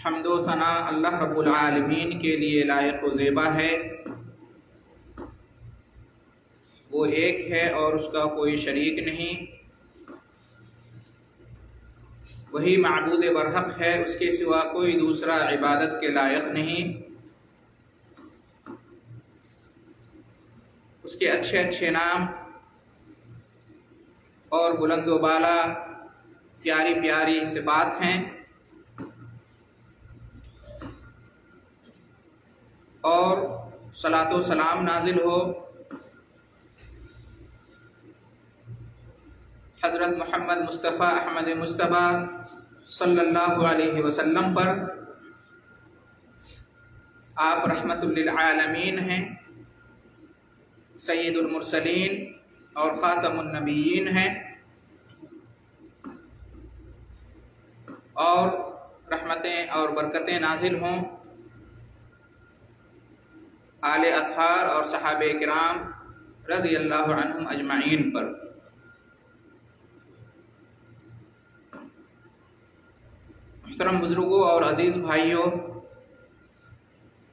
حمد و ثنا اللہ رب العالمین کے لیے لائق و زیبا ہے۔ وہ ایک ہے اور اس کا کوئی شریک نہیں، وہی معبود برحق ہے، اس کے سوا کوئی دوسرا عبادت کے لائق نہیں۔ اس کے اچھے اچھے نام اور بلند و بالا پیاری پیاری صفات ہیں، اور صلاۃ و سلام نازل ہو حضرت محمد مصطفیٰ احمد مصطفیٰ صلی اللہ علیہ وسلم پر۔ آپ رحمت للعالمین ہیں، سید المرسلین اور خاتم النبیین ہیں، اور رحمتیں اور برکتیں نازل ہوں آل اطہار اور صحابہ کرام رضی اللہ عنہم اجمعین پر۔ محترم بزرگوں اور عزیز بھائیوں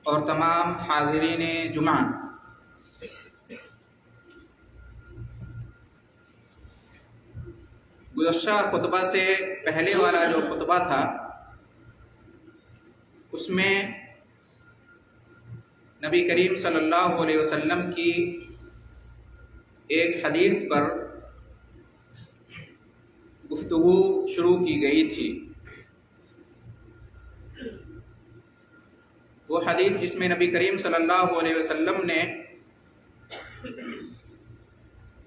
اور تمام حاضرین جمعہ، گزشتہ خطبہ سے پہلے والا جو خطبہ تھا اس میں نبی کریم صلی اللہ علیہ وسلم کی ایک حدیث پر گفتگو شروع کی گئی تھی۔ وہ حدیث جس میں نبی کریم صلی اللہ علیہ وسلم نے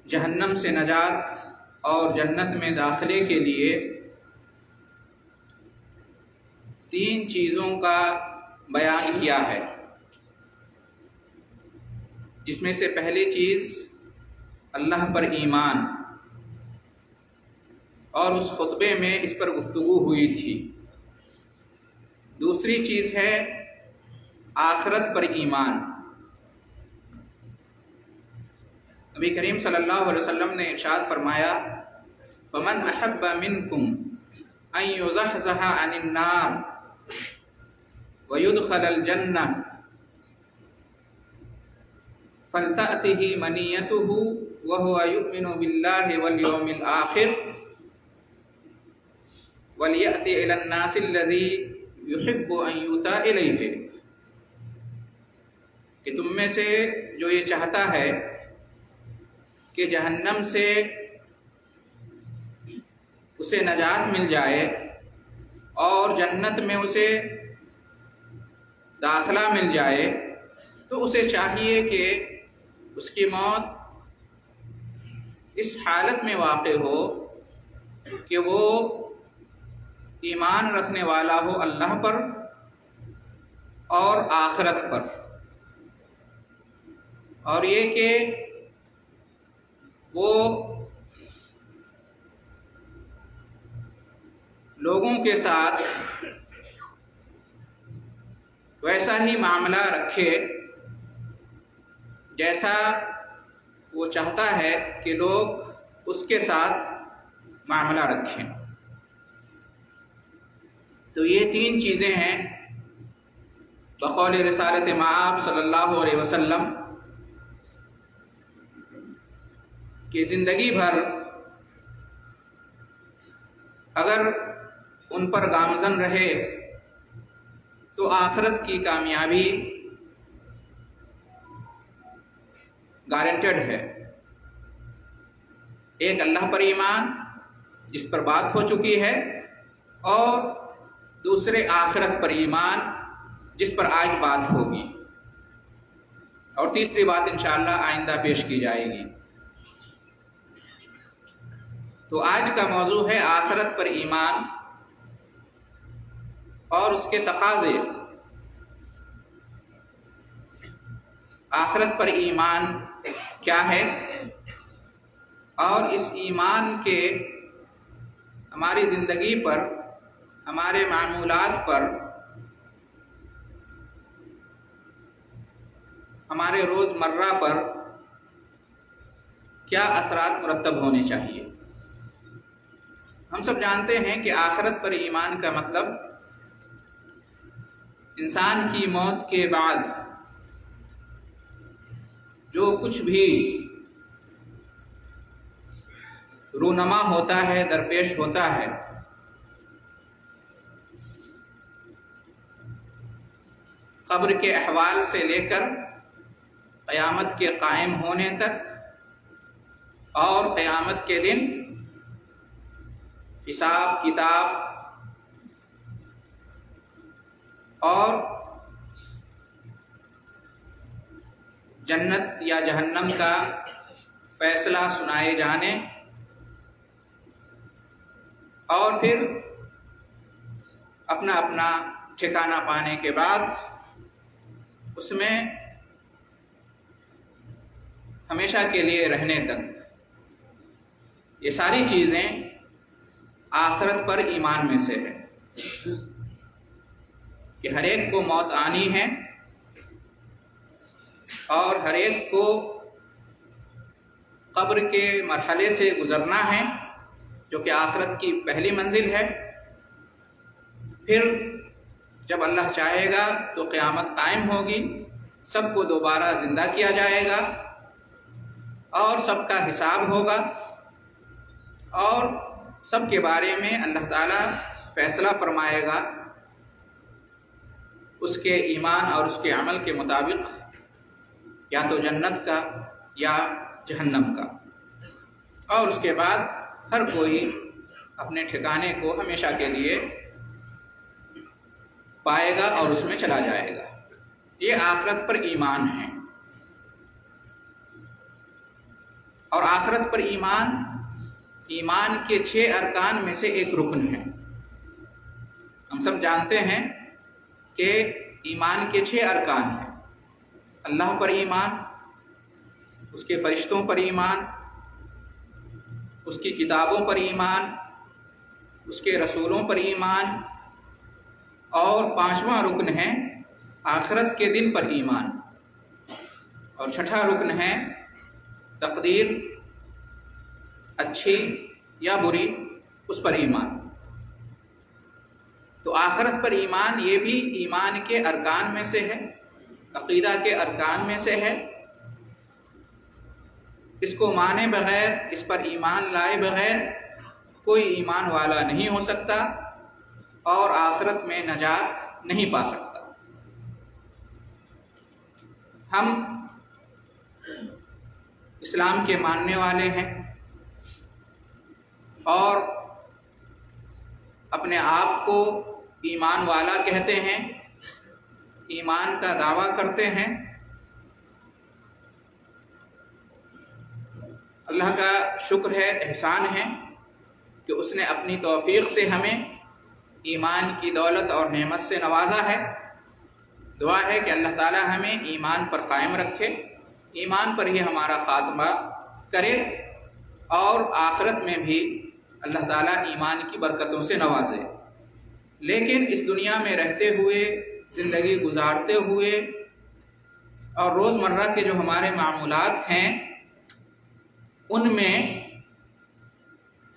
جہنم سے نجات اور جنت میں داخلے کے لیے 3 چیزوں کا بیان کیا ہے، جس میں سے پہلی چیز اللہ پر ایمان، اور اس خطبے میں اس پر گفتگو ہوئی تھی۔ دوسری چیز ہے آخرت پر ایمان۔ نبی کریم صلی اللہ علیہ وسلم نے ارشاد فرمایا، فَمَنْ أَحَبَّ مِنْكُمْ أَنْ يُزَحْزَحَ عَنِ النَّارِ وَيُدْخَلَ الْجَنَّةَ فَلْتَأْتِهِ مَنِيَّتُهُ وَهُوَ يُؤْمِنُ بِاللَّهِ وَالْيَوْمِ الْآخِرِ وَلْيَأْتِ إِلَى النَّاسِ الَّذِي يُحِبُّ أَنْ يُؤْتَى إِلَيْهِ، کہ تم میں سے جو یہ چاہتا ہے کہ جہنم سے اسے نجات مل جائے اور جنت میں اسے داخلہ مل جائے، تو اسے چاہیے کہ اس کی موت اس حالت میں واقع ہو کہ وہ ایمان رکھنے والا ہو اللہ پر اور آخرت پر، اور یہ کہ وہ لوگوں کے ساتھ ویسا ہی معاملہ رکھے جیسا وہ چاہتا ہے کہ لوگ اس کے ساتھ معاملہ رکھیں۔ تو یہ 3 چیزیں ہیں بقول رسالت مآب صلی اللہ علیہ وسلم کہ زندگی بھر اگر ان پر گامزن رہے تو آخرت کی کامیابی گارنٹیڈ ہے۔ ایک اللہ پر ایمان جس پر بات ہو چکی ہے، اور دوسرے آخرت پر ایمان جس پر آج بات ہوگی، اور تیسری بات انشاءاللہ آئندہ پیش کی جائے گی۔ تو آج کا موضوع ہے آخرت پر ایمان اور اس کے تقاضے۔ آخرت پر ایمان کیا ہے، اور اس ایمان کے ہماری زندگی پر، ہمارے معمولات پر، ہمارے روزمرہ پر کیا اثرات مرتب ہونے چاہیے۔ ہم سب جانتے ہیں کہ آخرت پر ایمان کا مطلب انسان کی موت کے بعد جو کچھ بھی رونما ہوتا ہے، درپیش ہوتا ہے، قبر کے احوال سے لے کر قیامت کے قائم ہونے تک اور قیامت کے دن حساب کتاب اور جنت یا جہنم کا فیصلہ سنائے جانے، اور پھر اپنا اپنا ٹھکانہ پانے کے بعد اس میں ہمیشہ کے لیے رہنے تک، یہ ساری چیزیں آخرت پر ایمان میں سے ہے کہ ہر ایک کو موت آنی ہے اور ہر ایک کو قبر کے مرحلے سے گزرنا ہے، جو کہ آخرت کی پہلی منزل ہے۔ پھر جب اللہ چاہے گا تو قیامت قائم ہوگی، سب کو دوبارہ زندہ کیا جائے گا اور سب کا حساب ہوگا، اور سب کے بارے میں اللہ تعالیٰ فیصلہ فرمائے گا اس کے ایمان اور اس کے عمل کے مطابق، یا تو جنت کا یا جہنم کا، اور اس کے بعد ہر کوئی اپنے ٹھکانے کو ہمیشہ کے لیے پائے گا اور اس میں چلا جائے گا۔ یہ آخرت پر ایمان ہے، اور آخرت پر ایمان کے 6 ارکان میں سے ایک رکن ہے۔ ہم سب جانتے ہیں کہ ایمان کے 6 ارکان ہیں: اللہ پر ایمان، اس کے فرشتوں پر ایمان، اس کی کتابوں پر ایمان، اس کے رسولوں پر ایمان، اور 5واں رکن ہے آخرت کے دن پر ایمان، اور 6واں رکن ہے تقدیر اچھی یا بری، اس پر ایمان۔ تو آخرت پر ایمان یہ بھی ایمان کے ارکان میں سے ہے، عقیدہ کے ارکان میں سے ہے۔ اس کو مانے بغیر، اس پر ایمان لائے بغیر کوئی ایمان والا نہیں ہو سکتا اور آخرت میں نجات نہیں پا سکتا۔ ہم اسلام کے ماننے والے ہیں اور اپنے آپ کو ایمان والا کہتے ہیں، ایمان کا دعویٰ کرتے ہیں۔ اللہ کا شکر ہے، احسان ہے کہ اس نے اپنی توفیق سے ہمیں ایمان کی دولت اور نعمت سے نوازا ہے۔ دعا ہے کہ اللہ تعالی ہمیں ایمان پر قائم رکھے، ایمان پر ہی ہمارا خاتمہ کرے، اور آخرت میں بھی اللہ تعالیٰ ایمان کی برکتوں سے نوازے۔ لیکن اس دنیا میں رہتے ہوئے، زندگی گزارتے ہوئے، اور روزمرہ کے جو ہمارے معمولات ہیں ان میں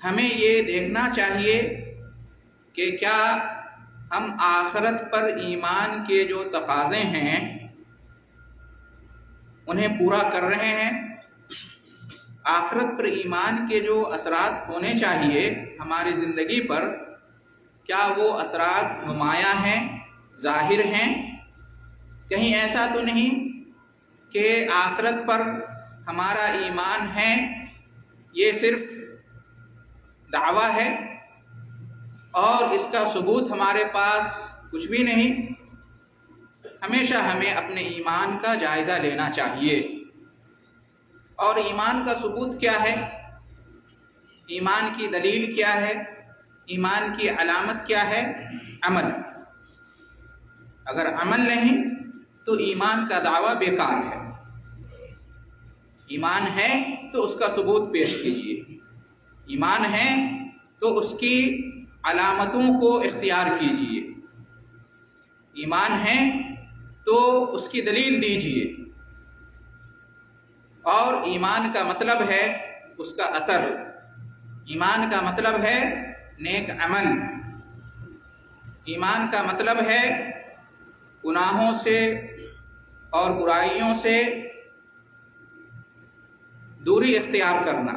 ہمیں یہ دیکھنا چاہیے کہ کیا ہم آخرت پر ایمان کے جو تقاضے ہیں انہیں پورا کر رہے ہیں؟ آخرت پر ایمان کے جو اثرات ہونے چاہیے ہماری زندگی پر، کیا وہ اثرات نمایاں ہیں، ظاہر ہیں؟ کہیں ایسا تو نہیں کہ آخرت پر ہمارا ایمان ہے یہ صرف دعویٰ ہے اور اس کا ثبوت ہمارے پاس کچھ بھی نہیں؟ ہمیشہ ہمیں اپنے ایمان کا جائزہ لینا چاہیے۔ اور ایمان کا ثبوت کیا ہے؟ ایمان کی دلیل کیا ہے؟ ایمان کی علامت کیا ہے؟ عمل۔ اگر عمل نہیں تو ایمان کا دعویٰ بیکار ہے۔ ایمان ہے تو اس کا ثبوت پیش کیجیے، ایمان ہے تو اس کی علامتوں کو اختیار کیجیے، ایمان ہے تو اس کی دلیل دیجیے۔ اور ایمان کا مطلب ہے اس کا اثر، ایمان کا مطلب ہے نیک عمل، ایمان کا مطلب ہے گناہوں سے اور برائیوں سے دوری اختیار کرنا۔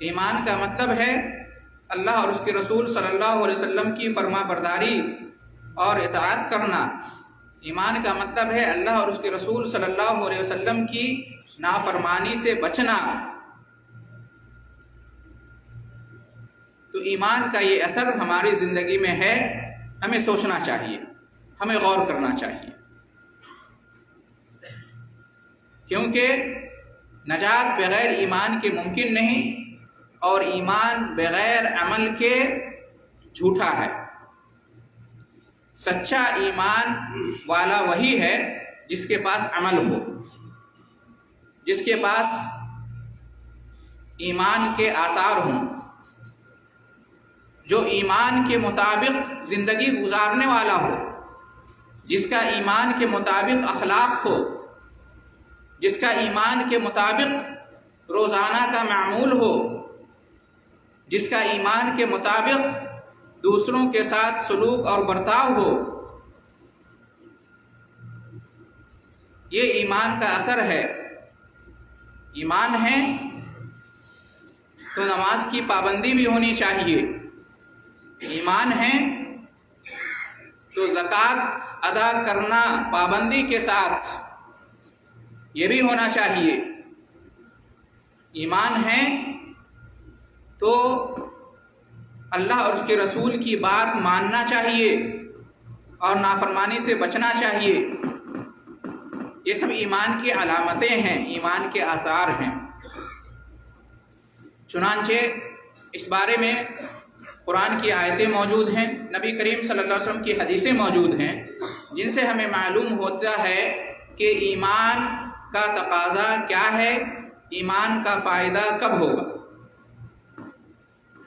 ایمان کا مطلب ہے اللہ اور اس کے رسول صلی اللہ علیہ وسلم کی فرما برداری اور اطاعت کرنا۔ ایمان کا مطلب ہے اللہ اور اس کے رسول صلی اللہ علیہ وسلم کی نافرمانی سے بچنا۔ تو ایمان کا یہ اثر ہماری زندگی میں ہے، ہمیں سوچنا چاہیے، ہمیں غور کرنا چاہیے، کیونکہ نجات بغیر ایمان کے ممکن نہیں، اور ایمان بغیر عمل کے جھوٹا ہے۔ سچا ایمان والا وہی ہے جس کے پاس عمل ہو، جس کے پاس ایمان کے آثار ہوں، جو ایمان کے مطابق زندگی گزارنے والا ہو، جس کا ایمان کے مطابق اخلاق ہو، جس کا ایمان کے مطابق روزانہ کا معمول ہو، جس کا ایمان کے مطابق دوسروں کے ساتھ سلوک اور برتاؤ ہو۔ یہ ایمان کا اثر ہے۔ ایمان ہے تو نماز کی پابندی بھی ہونی چاہیے، ایمان ہے تو زکوٰۃ ادا کرنا پابندی کے ساتھ یہ بھی ہونا چاہیے۔ ایمان ہے تو اللہ اور اس کے رسول کی بات ماننا چاہیے اور نافرمانی سے بچنا چاہیے۔ یہ سب ایمان کی علامتیں ہیں، ایمان کے آثار ہیں۔ چنانچہ اس بارے میں قرآن کی آیتیں موجود ہیں، نبی کریم صلی اللہ علیہ وسلم کی حدیثیں موجود ہیں، جن سے ہمیں معلوم ہوتا ہے کہ ایمان کا تقاضا کیا ہے، ایمان کا فائدہ کب ہوگا۔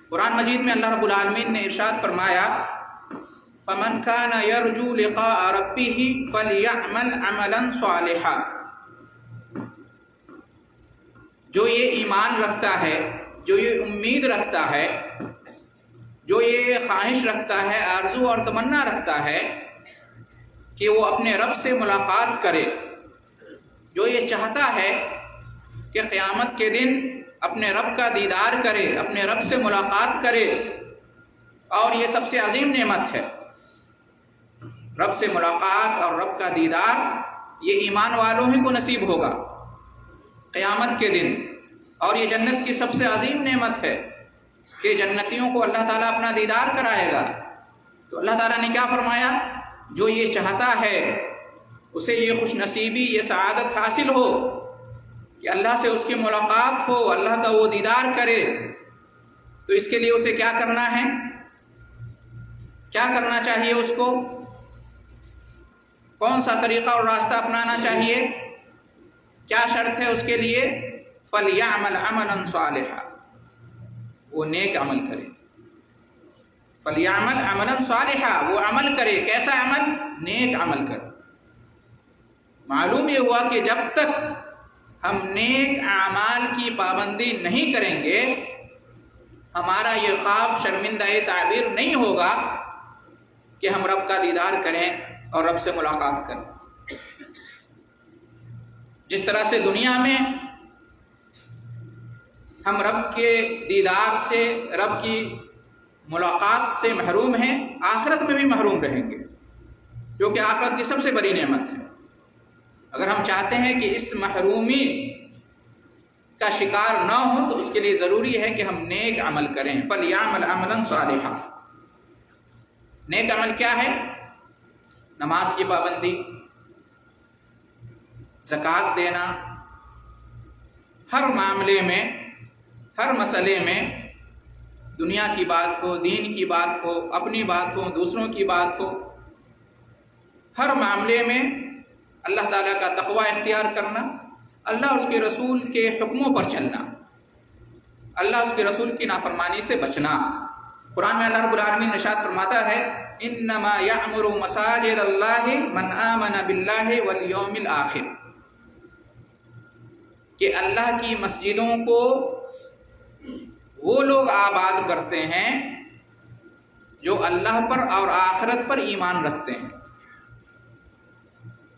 قرآن مجید میں اللہ رب العالمین نے ارشاد فرمایا، فَمَنْ كَانَ يَرْجُو لِقَاءَ رَبِّهِ فَلْيَعْمَلْ عَمَلًا صَالِحًا۔ جو یہ ایمان رکھتا ہے، جو یہ امید رکھتا ہے، جو یہ خواہش رکھتا ہے، آرزو اور تمنا رکھتا ہے کہ وہ اپنے رب سے ملاقات کرے، جو یہ چاہتا ہے کہ قیامت کے دن اپنے رب کا دیدار کرے، اپنے رب سے ملاقات کرے، اور یہ سب سے عظیم نعمت ہے، رب سے ملاقات اور رب کا دیدار، یہ ایمان والوں ہی کو نصیب ہوگا قیامت کے دن، اور یہ جنت کی سب سے عظیم نعمت ہے کہ جنتیوں کو اللہ تعالیٰ اپنا دیدار کرائے گا۔ تو اللہ تعالیٰ نے کیا فرمایا؟ جو یہ چاہتا ہے اسے یہ خوش نصیبی، یہ سعادت حاصل ہو کہ اللہ سے اس کی ملاقات ہو، اللہ کا وہ دیدار کرے، تو اس کے لیے اسے کیا کرنا ہے؟ کیا کرنا چاہیے اس کو؟ کون سا طریقہ اور راستہ اپنانا چاہیے؟ کیا شرط ہے اس کے لیے؟ فَلْيَعْمَلْ عَمَلًا صَالِحًا، وہ نیک عمل کرے۔ فَلْيَعْمَلْ عَمَلًا صَالِحًا، وہ عمل کرے، کیسا عمل؟ نیک عمل کرے۔ معلوم یہ ہوا کہ جب تک ہم نیک اعمال کی پابندی نہیں کریں گے، ہمارا یہ خواب شرمندہ تعبیر نہیں ہوگا کہ ہم رب کا دیدار کریں اور رب سے ملاقات کریں۔ جس طرح سے دنیا میں ہم رب کے دیدار سے، رب کی ملاقات سے محروم ہیں، آخرت میں بھی محروم رہیں گے، جو کہ آخرت کی سب سے بڑی نعمت ہے۔ اگر ہم چاہتے ہیں کہ اس محرومی کا شکار نہ ہو تو اس کے لیے ضروری ہے کہ ہم نیک عمل کریں۔ فَلْيَعْمَلْ عَمَلًا صَالِحًا، نیک عمل کیا ہے؟ نماز کی پابندی، زکوٰۃ دینا، ہر معاملے میں، ہر مسئلے میں، دنیا کی بات ہو، دین کی بات ہو، اپنی بات ہو، دوسروں کی بات ہو، ہر معاملے میں اللہ تعالیٰ کا تقوی اختیار کرنا، اللہ اس کے رسول کے حکموں پر چلنا، اللہ اس کے رسول کی نافرمانی سے بچنا۔ قرآن میں اللہ رب العالمین ارشاد فرماتا ہے، انما یعمر مساجد اللہ من آمن باللہ والیوم الآخر، کہ اللہ کی مسجدوں کو وہ لوگ آباد کرتے ہیں جو اللہ پر اور آخرت پر ایمان رکھتے ہیں۔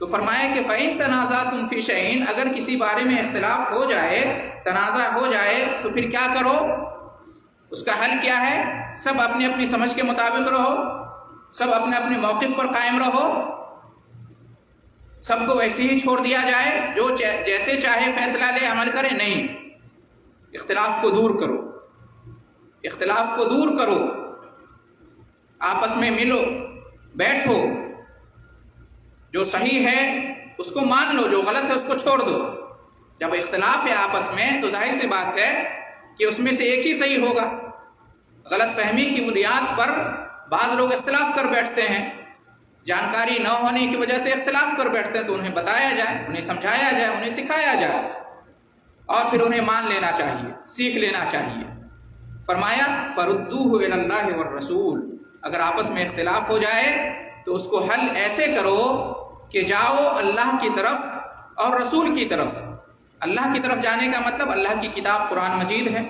تو فرمایا کہ فَإِن تَنَازَعْتُمْ فِي شَيْءٍ، اگر کسی بارے میں اختلاف ہو جائے، تنازع ہو جائے، تو پھر کیا کرو؟ اس کا حل کیا ہے؟ سب اپنی اپنی سمجھ کے مطابق رہو، سب اپنے اپنے موقف پر قائم رہو، سب کو ویسے ہی چھوڑ دیا جائے، جو جیسے چاہے فیصلہ لے عمل کرے؟ نہیں، اختلاف کو دور کرو، اختلاف کو دور کرو، آپس میں ملو، بیٹھو، جو صحیح ہے اس کو مان لو، جو غلط ہے اس کو چھوڑ دو۔ جب اختلاف ہے آپس میں تو ظاہر سی بات ہے کہ اس میں سے ایک ہی صحیح ہوگا۔ غلط فہمی کی بنیاد پر بعض لوگ اختلاف کر بیٹھتے ہیں، جانکاری نہ ہونے کی وجہ سے اختلاف کر بیٹھتے ہیں، تو انہیں بتایا جائے، انہیں سمجھایا جائے، انہیں سکھایا جائے، اور پھر انہیں مان لینا چاہیے، سیکھ لینا چاہیے۔ فرمایا فَرُدُّوهُ إِلَى اللَّهِ وَالرَّسُولِ، اگر آپس میں اختلاف ہو جائے تو اس کو حل ایسے کرو کہ جاؤ اللہ کی طرف اور رسول کی طرف۔ اللہ کی طرف جانے کا مطلب اللہ کی کتاب قرآن مجید ہے،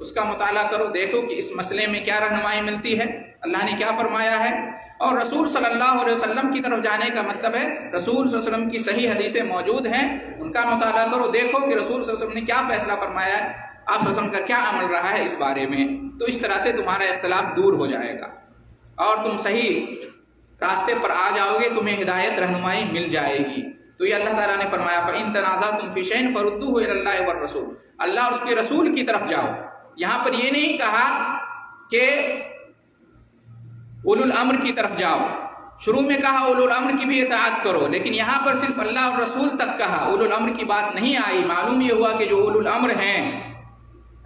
اس کا مطالعہ کرو، دیکھو کہ اس مسئلے میں کیا رہنمائی ملتی ہے، اللہ نے کیا فرمایا ہے۔ اور رسول صلی اللہ علیہ وسلم کی طرف جانے کا مطلب ہے رسول صلی اللہ علیہ وسلم کی صحیح حدیثیں موجود ہیں، ان کا مطالعہ کرو، دیکھو کہ رسول صلی اللہ علیہ وسلم نے کیا فیصلہ فرمایا ہے، آپ صلی اللہ علیہ وسلم کا کیا عمل رہا ہے اس بارے میں۔ تو اس طرح سے تمہارا اختلاف دور ہو جائے گا اور تم صحیح راستے پر آ جاؤ گے، تمہیں ہدایت رہنمائی مل جائے گی۔ تو یہ اللہ تعالیٰ نے فرمایا فَإِن تَنَازَعْتُمْ فِي شَيْءٍ فَرُدُّوهُ إِلَى اللَّهِ وَالرَّسُولِ، اللہ اور اس کے رسول کی طرف جاؤ۔ یہاں پر یہ نہیں کہا کہ اولو الامر کی طرف جاؤ، شروع میں کہا اولو الامر کی بھی اطاعت کرو، لیکن یہاں پر صرف اللہ اور رسول تک کہا، اولو الامر کی بات نہیں آئی۔ معلوم یہ ہوا کہ جو اولو الامر ہیں،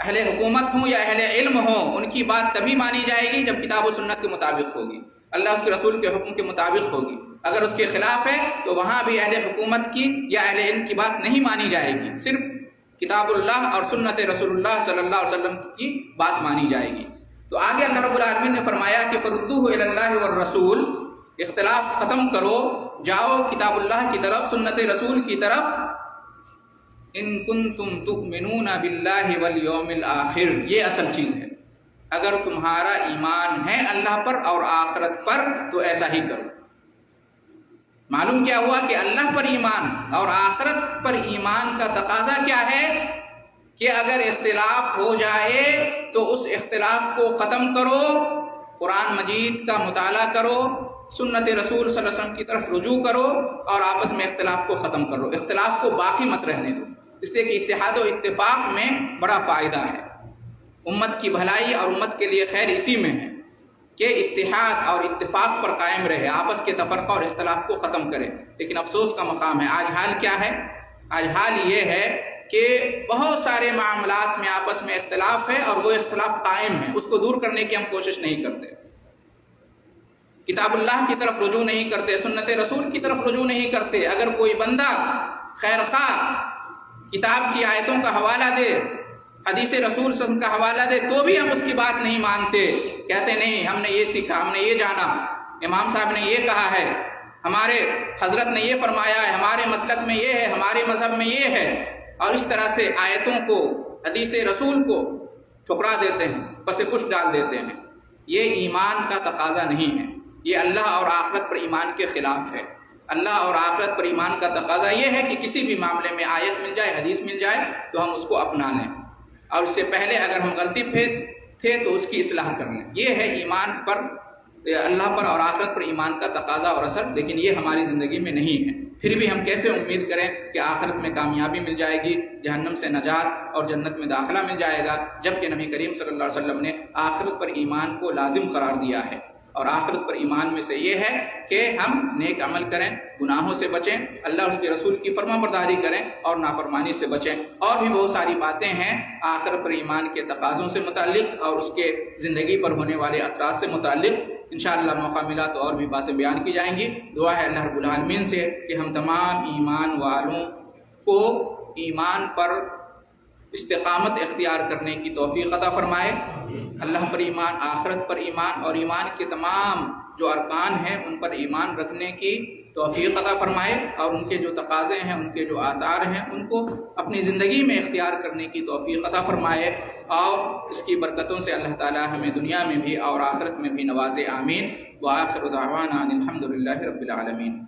اہل حکومت ہوں یا اہل علم ہوں، ان کی بات تبھی مانی جائے گی جب کتاب و سنت کے مطابق ہوگی، اللہ اس کے رسول کے حکم کے مطابق ہوگی۔ اگر اس کے خلاف ہے تو وہاں بھی اہل حکومت کی یا اہل علم کی بات نہیں مانی جائے گی، صرف کتاب اللہ اور سنت رسول اللہ صلی اللہ علیہ وسلم کی بات مانی جائے گی۔ تو آگے اللہ رب العالمین نے فرمایا کہ فَرُدُّوهُ إِلَى اللَّهِ وَالرَّسُولِ، اختلاف ختم کرو، جاؤ کتاب اللہ کی طرف، سنت رسول کی طرف۔ ان کنتم تؤمنون باللہ والیوم الآخر، یہ اصل چیز ہے، اگر تمہارا ایمان ہے اللہ پر اور آخرت پر تو ایسا ہی کرو۔ معلوم کیا ہوا کہ اللہ پر ایمان اور آخرت پر ایمان کا تقاضا کیا ہے کہ اگر اختلاف ہو جائے تو اس اختلاف کو ختم کرو، قرآن مجید کا مطالعہ کرو، سنت رسول صلی اللہ علیہ وسلم کی طرف رجوع کرو اور آپس میں اختلاف کو ختم کرو، اختلاف کو باقی مت رہنے دو، اس لیے کہ اتحاد و اتفاق میں بڑا فائدہ ہے۔ امت کی بھلائی اور امت کے لیے خیر اسی میں ہے کہ اتحاد اور اتفاق پر قائم رہے، آپس کے تفرقہ اور اختلاف کو ختم کرے۔ لیکن افسوس کا مقام ہے، آج حال کیا ہے؟ آج حال یہ ہے کہ بہت سارے معاملات میں آپس میں اختلاف ہے اور وہ اختلاف قائم ہے، اس کو دور کرنے کی ہم کوشش نہیں کرتے، کتاب اللہ کی طرف رجوع نہیں کرتے، سنت رسول کی طرف رجوع نہیں کرتے۔ اگر کوئی بندہ خیر خواہ کتاب کی آیتوں کا حوالہ دے، حدیث رسول صلی اللہ علیہ وسلم کا حوالہ دے، تو بھی ہم اس کی بات نہیں مانتے، کہتے نہیں ہم نے یہ سیکھا، ہم نے یہ جانا، امام صاحب نے یہ کہا ہے، ہمارے حضرت نے یہ فرمایا ہے، ہمارے مسلک میں یہ ہے، ہمارے مذہب میں یہ ہے، اور اس طرح سے آیتوں کو، حدیث رسول کو ٹھکرا دیتے ہیں، پس پش ڈال دیتے ہیں۔ یہ ایمان کا تقاضا نہیں ہے، یہ اللہ اور آخرت پر ایمان کے خلاف ہے۔ اللہ اور آخرت پر ایمان کا تقاضا یہ ہے کہ کسی بھی معاملے میں آیت مل جائے، حدیث مل جائے تو ہم اس کو اپنا لیں، اور اس سے پہلے اگر ہم غلطی پہ تھے تو اس کی اصلاح کر لیں۔ یہ ہے ایمان پر، اللہ پر اور آخرت پر ایمان کا تقاضا اور اثر، لیکن یہ ہماری زندگی میں نہیں ہے۔ پھر بھی ہم کیسے امید کریں کہ آخرت میں کامیابی مل جائے گی، جہنم سے نجات اور جنت میں داخلہ مل جائے گا، جبکہ نبی کریم صلی اللہ علیہ وسلم نے آخرت پر ایمان کو لازم قرار دیا ہے۔ اور آخرت پر ایمان میں سے یہ ہے کہ ہم نیک عمل کریں، گناہوں سے بچیں، اللہ اور اس کے رسول کی فرما برداری کریں اور نافرمانی سے بچیں۔ اور بھی بہت ساری باتیں ہیں آخرت پر ایمان کے تقاضوں سے متعلق اور اس کے زندگی پر ہونے والے اثرات سے متعلق، انشاءاللہ موقع ملا تو اور بھی باتیں بیان کی جائیں گی۔ دعا ہے اللہ رب العالمین سے کہ ہم تمام ایمان والوں کو ایمان پر استقامت اختیار کرنے کی توفیق عطا فرمائے۔ اللہ پر ایمان، آخرت پر ایمان اور ایمان کے تمام جو ارکان ہیں ان پر ایمان رکھنے کی توفیق عطا فرمائے، اور ان کے جو تقاضے ہیں، ان کے جو آثار ہیں، ان کو اپنی زندگی میں اختیار کرنے کی توفیق عطا فرمائے، اور اس کی برکتوں سے اللہ تعالی ہمیں دنیا میں بھی اور آخرت میں بھی نوازے، آمین۔ وآخر دعوانا ان الحمد للہ رب العالمین۔